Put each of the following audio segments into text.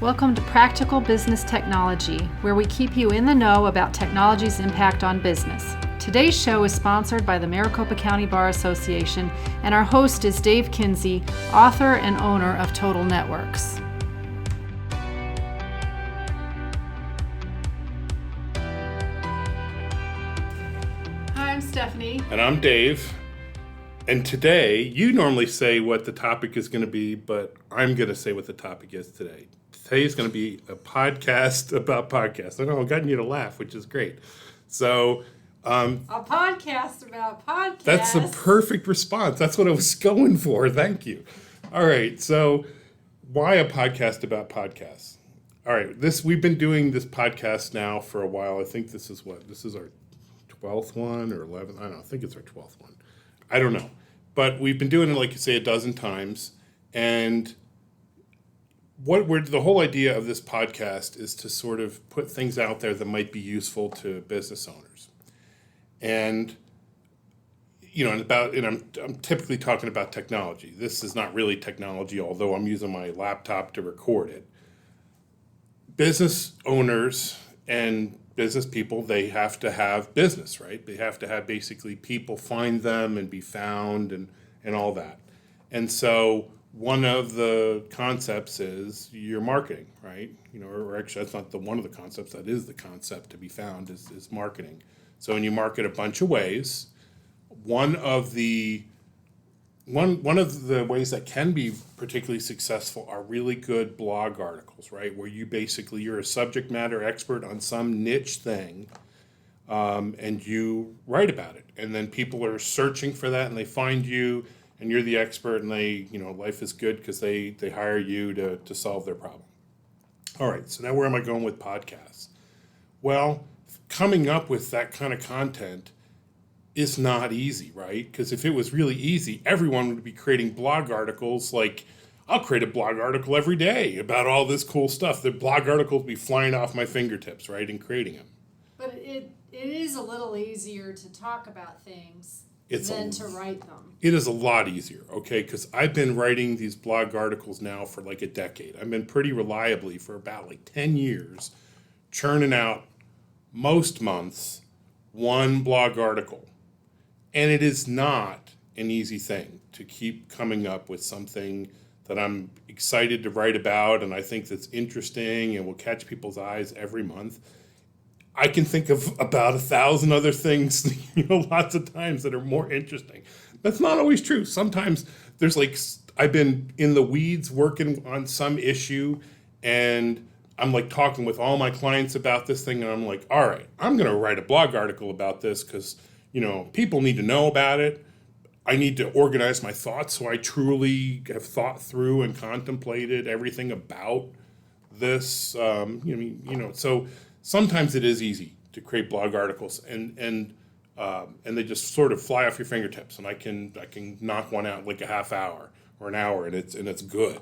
Welcome to Practical Business Technology, where we keep you in the know about technology's impact on business. Today's show is sponsored by the Maricopa County Bar Association, and our host is Dave Kinsey, author and owner of Total Networks. Hi, I'm Stephanie. And I'm Dave. And today, you normally say what the topic is going to be, but I'm going to say what the topic is today. Today is going to be a podcast about podcasts. I know I've gotten you to laugh, which is great. So, a podcast about podcasts. That's the perfect response. That's what I was going for. Thank you. All right. So, why a podcast about podcasts? All right. We've been doing this podcast now for a while. I think this is our 12th one or 11th. I don't know. I think it's our 12th one. I don't know. But we've been doing it, like you say, a dozen times. And the whole idea of this podcast is to sort of put things out there that might be useful to business owners. And, I'm typically talking about technology. This is not really technology, although I'm using my laptop to record it. Business owners and business people, they have to have business, right? They have to have basically people find them and be found and all that. And so one of the concepts is your marketing, right? Or actually that's not one of the concepts, that is the concept to be found is marketing. So when you market a bunch of ways, one of the ways that can be particularly successful are really good blog articles, right? Where you're a subject matter expert on some niche thing, and you write about it. And then people are searching for that and they find you and you're the expert and life is good because they hire you to solve their problem. All right, so now where am I going with podcasts? Well, coming up with that kind of content is not easy, right? Because if it was really easy, everyone would be creating blog articles. Like, I'll create a blog article every day about all this cool stuff. The blog articles would be flying off my fingertips, right, and creating them. But it is a little easier to talk about things than to write them. It is a lot easier, okay? Because I've been writing these blog articles now for like a decade. I've been pretty reliably for about 10 years churning out most months one blog article. And it is not an easy thing to keep coming up with something that I'm excited to write about and I think that's interesting and will catch people's eyes every month. I can think of about 1,000 other things, lots of times that are more interesting. That's not always true. Sometimes I've been in the weeds working on some issue and I'm talking with all my clients about this thing and I'm like, all right, I'm going to write a blog article about this because, people need to know about it. I need to organize my thoughts so I truly have thought through and contemplated everything about this. So sometimes it is easy to create blog articles and they just sort of fly off your fingertips and I can knock one out like a half hour or an hour and it's good.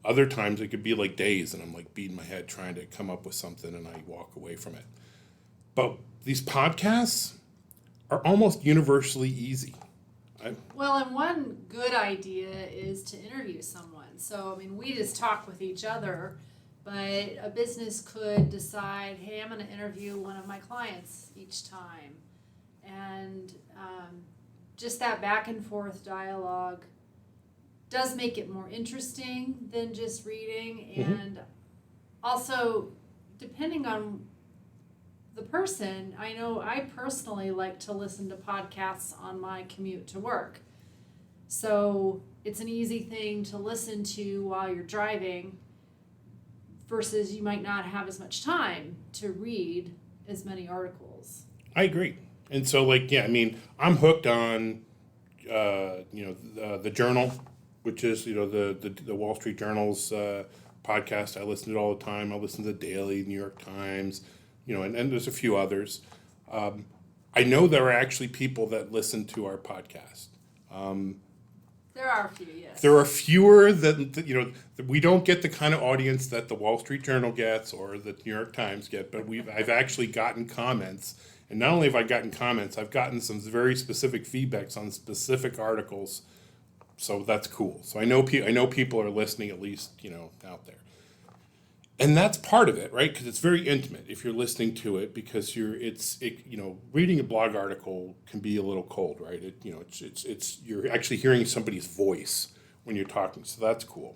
Other times it could be days and I'm beating my head trying to come up with something and I walk away from it. But these podcasts are almost universally easy. And one good idea is to interview someone. So, we just talk with each other, but a business could decide, hey, I'm going to interview one of my clients each time. And just that back and forth dialogue does make it more interesting than just reading. Mm-hmm. And also, depending on the person, I know I personally like to listen to podcasts on my commute to work. So it's an easy thing to listen to while you're driving versus you might not have as much time to read as many articles. I agree. And so I'm hooked on, the Journal, which is, the Wall Street Journal's podcast. I listen to it all the time. I listen to the Daily, New York Times, and there's a few others. I know there are actually people that listen to our podcast. There are a few, yes. There are fewer that we don't get the kind of audience that the Wall Street Journal gets or the New York Times get, but I've actually gotten comments. And not only have I gotten comments, I've gotten some very specific feedbacks on specific articles. So that's cool. So I know people are listening at least, out there. And that's part of it, right? Because it's very intimate if you're listening to it, because reading a blog article can be a little cold, right? It's you're actually hearing somebody's voice when you're talking, so that's cool.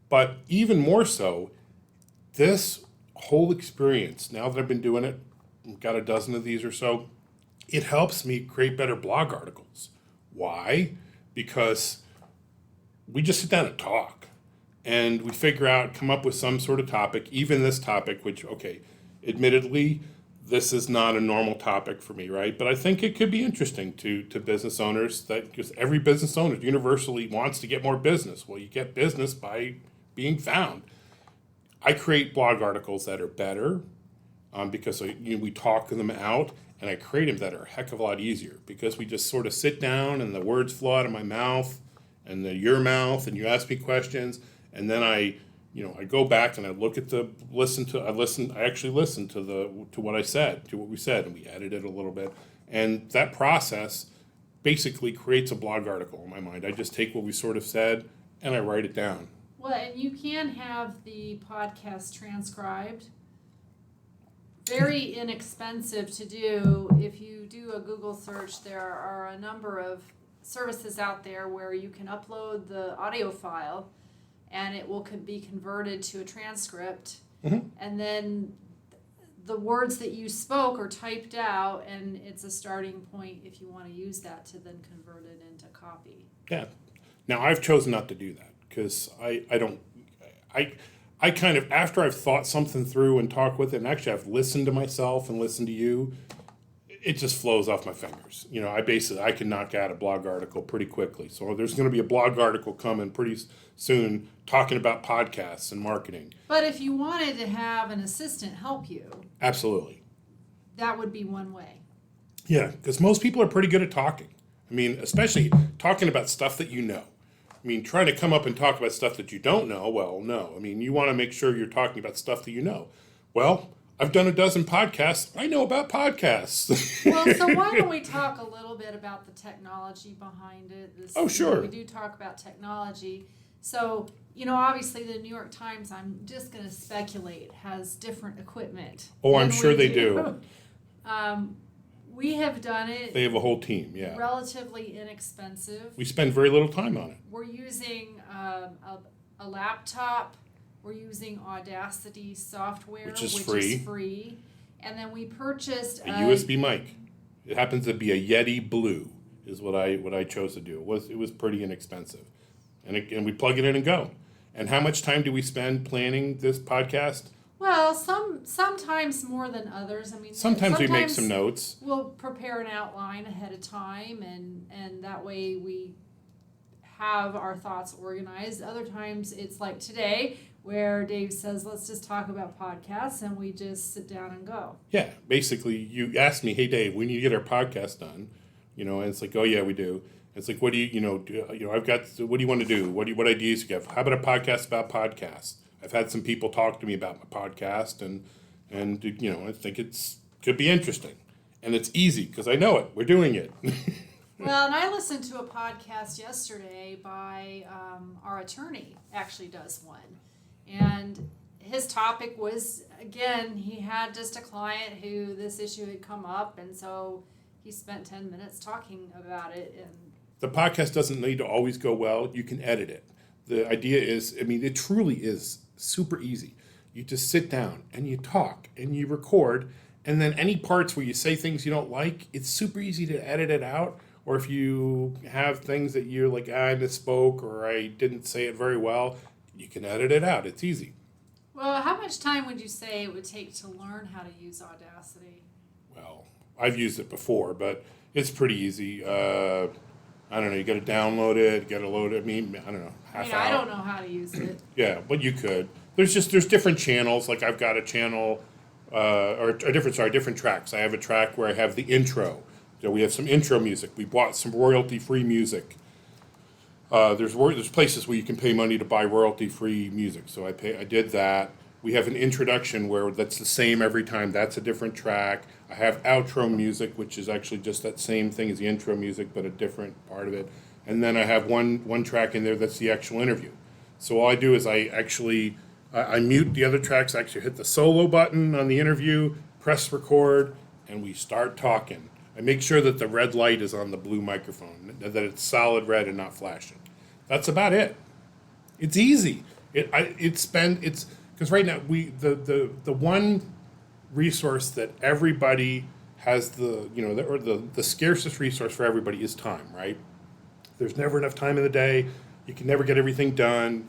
But even more so, this whole experience, now that I've been doing it, I've got a dozen of these or so, it helps me create better blog articles. Why? Because we just sit down and talk. And we figure out, come up with some sort of topic, even this topic, which, okay, admittedly, this is not a normal topic for me, right? But I think it could be interesting to business owners, because every business owner universally wants to get more business. Well, you get business by being found. I create blog articles that are better because we talk them out, and I create them that are a heck of a lot easier because we just sort of sit down and the words flow out of my mouth and your mouth, and you ask me questions. And then I go back and I look at I actually listen to what I said, to what we said, and we edit it a little bit. And that process basically creates a blog article in my mind. I just take what we sort of said and I write it down. Well, and you can have the podcast transcribed. Very inexpensive to do. If you do a Google search, there are a number of services out there where you can upload the audio file and it will be converted to a transcript. Mm-hmm. And then the words that you spoke are typed out, and it's a starting point if you want to use that to then convert it into copy. Yeah. Now, I've chosen not to do that because I kind of, after I've thought something through and talked with it, and actually I've listened to myself and listened to you, it just flows off my fingers. I can knock out a blog article pretty quickly. So there's going to be a blog article coming pretty soon talking about podcasts and marketing. But if you wanted to have an assistant help you, absolutely, that would be one way. Yeah, because most people are pretty good at talking. I mean, especially talking about stuff that you know. I mean, trying to come up and talk about stuff that you don't know, well, no. I mean, you want to make sure you're talking about stuff that you know. Well, I've done a dozen podcasts. I know about podcasts. Well, so why don't we talk a little bit about the technology behind it? Sure. We do talk about technology. So, obviously the New York Times, I'm just going to speculate, has different equipment. Oh, I'm sure they do. We have done it. They have a whole team, yeah. Relatively inexpensive. We spend very little time on it. We're using a laptop. We're using Audacity software, which is free. And then we purchased a USB mic. It happens to be a Yeti Blue is what I chose to do. It was pretty inexpensive. And we plug it in and go. And how much time do we spend planning this podcast? Well, sometimes more than others. I mean, sometimes we make some notes. We'll prepare an outline ahead of time, and that way we have our thoughts organized. Other times it's like today, where Dave says, let's just talk about podcasts, and we just sit down and go. Yeah, basically, you asked me, hey, Dave, we need to get our podcast done. And it's like, oh, yeah, we do. It's like, what do you, I've got, what do you want to do? What ideas do you have? How about a podcast about podcasts? I've had some people talk to me about my podcast, and I think could be interesting. And it's easy, because I know it. We're doing it. Well, and I listened to a podcast yesterday by our attorney, actually does one. And his topic was, again, he had just a client who this issue had come up, and so he spent 10 minutes talking about it. And the podcast doesn't need to always go well. You can edit it. The idea is, it truly is super easy. You just sit down and you talk and you record, and then any parts where you say things you don't like, it's super easy to edit it out. Or if you have things that you're like, I misspoke or I didn't say it very well, you can edit it out. It's easy. Well, how much time would you say it would take to learn how to use Audacity? Well, I've used it before, but it's pretty easy. I don't know. You got to download it. You got to load it. I don't know. I don't know how to use it. Yeah, but you could. There's different channels. Like I've got a channel, different tracks. I have a track where I have the intro. So we have some intro music. We bought some royalty-free music. There's places where you can pay money to buy royalty-free music. So I did that. We have an introduction where that's the same every time. That's a different track. I have outro music, which is actually just that same thing as the intro music, but a different part of it. And then I have one track in there that's the actual interview. So all I do is I actually I mute the other tracks, actually hit the solo button on the interview, press record, and we start talking. I make sure that the red light is on the blue microphone, that it's solid red and not flashing. That's about it. It's easy. It's because right now the one resource that everybody has the scarcest resource for everybody is time, right? There's never enough time in the day. You can never get everything done.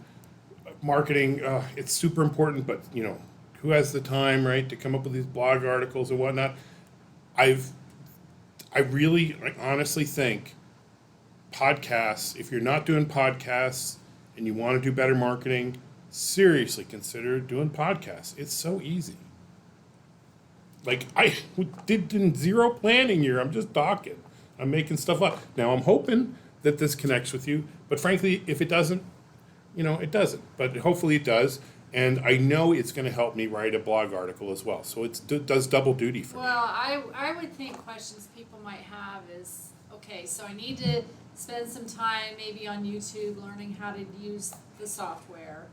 Marketing, it's super important, but who has the time, right, to come up with these blog articles and whatnot? I honestly think podcasts, if you're not doing podcasts and you want to do better marketing, seriously consider doing podcasts. It's so easy. Like, I did zero planning here. I'm just talking. I'm making stuff up. Now, I'm hoping that this connects with you, but frankly, if it doesn't, it doesn't. But hopefully it does. And I know it's going to help me write a blog article as well. So it does double duty for me. Well, I would think questions people might have is, okay, so I need to spend some time maybe on YouTube learning how to use the software.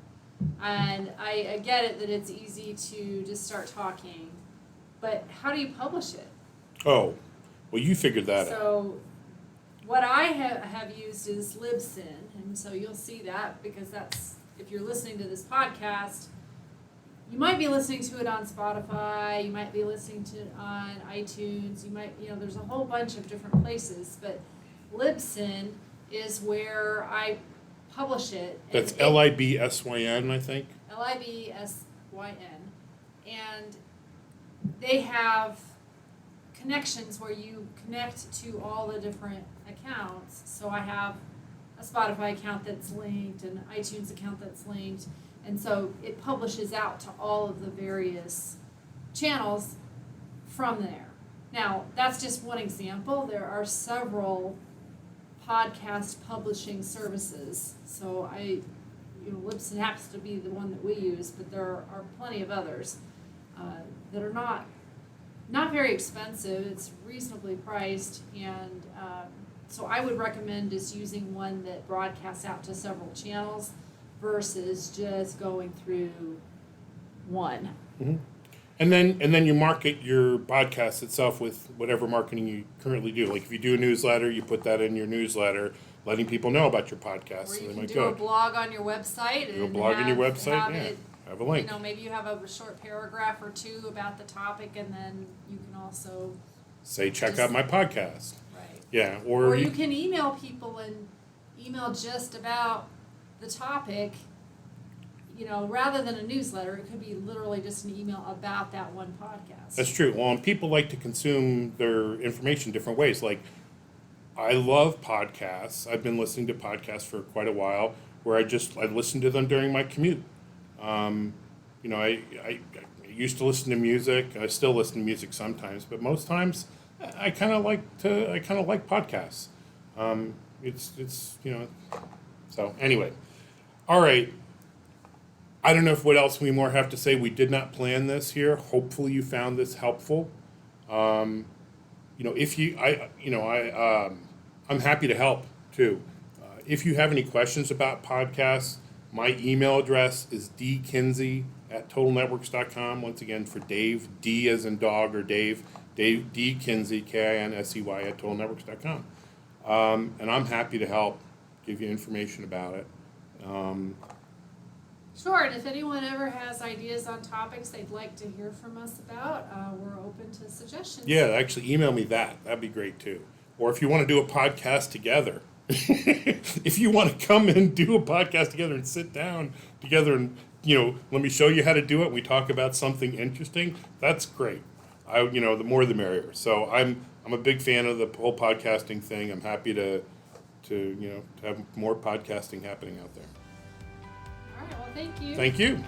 And I get it that it's easy to just start talking, but how do you publish it? Oh, well, you figured that out. So what I have used is Libsyn, and so you'll see that because that's, if you're listening to this podcast, you might be listening to it on Spotify, you might be listening to it on iTunes, you might, there's a whole bunch of different places, but Libsyn is where I publish it. That's Libsyn, I think. Libsyn. And they have connections where you connect to all the different accounts. So I have a Spotify account that's linked, an iTunes account that's linked, and so it publishes out to all of the various channels from there. Now, that's just one example. There are several podcast publishing services. So Libsyn happens to be the one that we use, but there are plenty of others that are not very expensive. It's reasonably priced, and so I would recommend just using one that broadcasts out to several channels versus just going through one. Mm-hmm. And then you market your podcast itself with whatever marketing you currently do. Like if you do a newsletter, you put that in your newsletter, letting people know about your podcast. Or so you they can might do go. a blog on your website. Do a blog on your website, have yeah. It, have a link. maybe you have a short paragraph or two about the topic, and then you can also say, check out my podcast. Right. Yeah. Or you can email people and email just about the topic. Rather than a newsletter, it could be literally just an email about that one podcast. That's true. Well, and people like to consume their information different ways. Like, I love podcasts. I've been listening to podcasts for quite a while, where I listen to them during my commute. I used to listen to music. I still listen to music sometimes, but most times I kind of like podcasts. So anyway, all right. I don't know what else we more have to say. We did not plan this here. Hopefully, you found this helpful. I'm happy to help too. If you have any questions about podcasts, my email address is dkinsey@totalnetworks.com. Once again, for Dave, D as in dog or Dave D Kinsey, Kinsey @totalnetworks.com. And I'm happy to help, give you information about it. Sure, and if anyone ever has ideas on topics they'd like to hear from us about, we're open to suggestions. Yeah, actually email me that. That'd be great too. Or if you want to do a podcast together, if you want to come and do a podcast together and sit down together and, let me show you how to do it. We talk about something interesting. That's great. The more the merrier. So I'm a big fan of the whole podcasting thing. I'm happy to have more podcasting happening out there. All right, well, thank you. Thank you.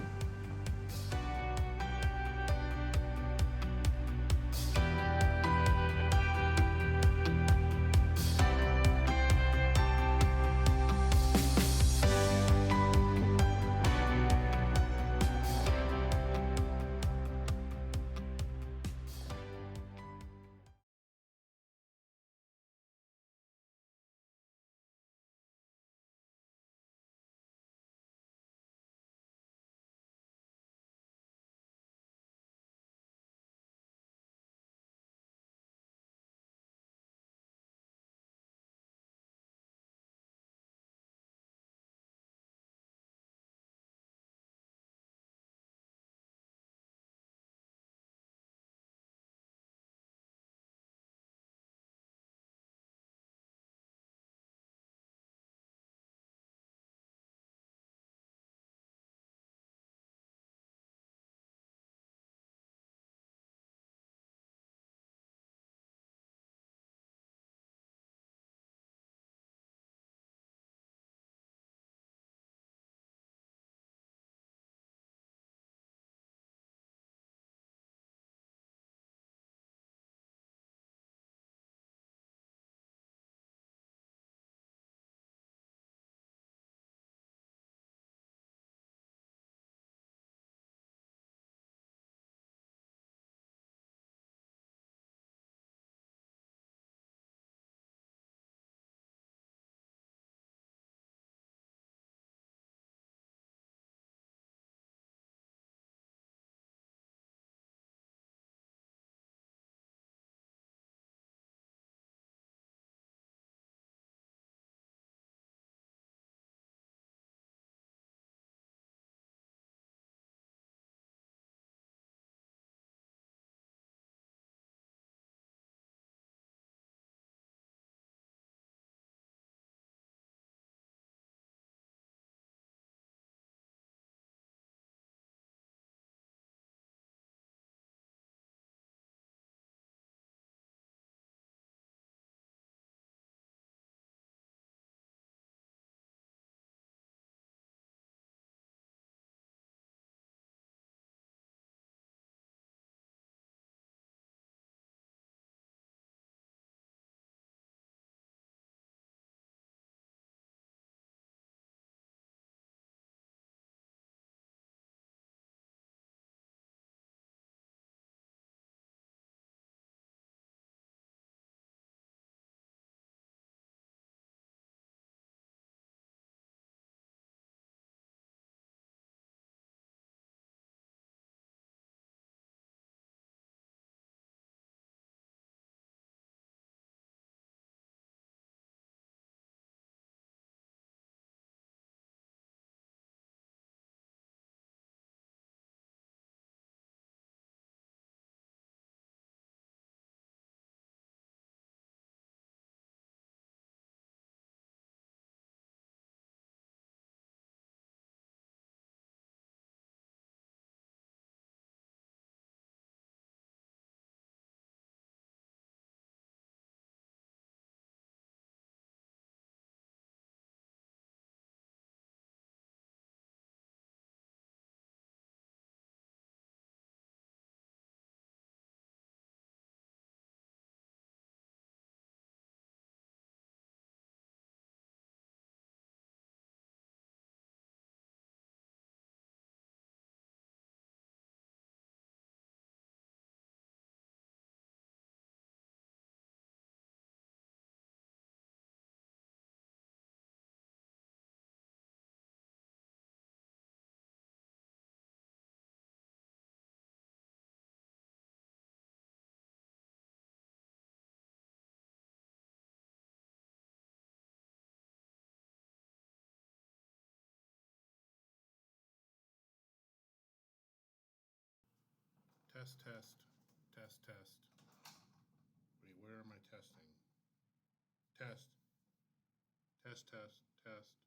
Test, test, test, test. Wait, where am I testing? Test, test, test, test.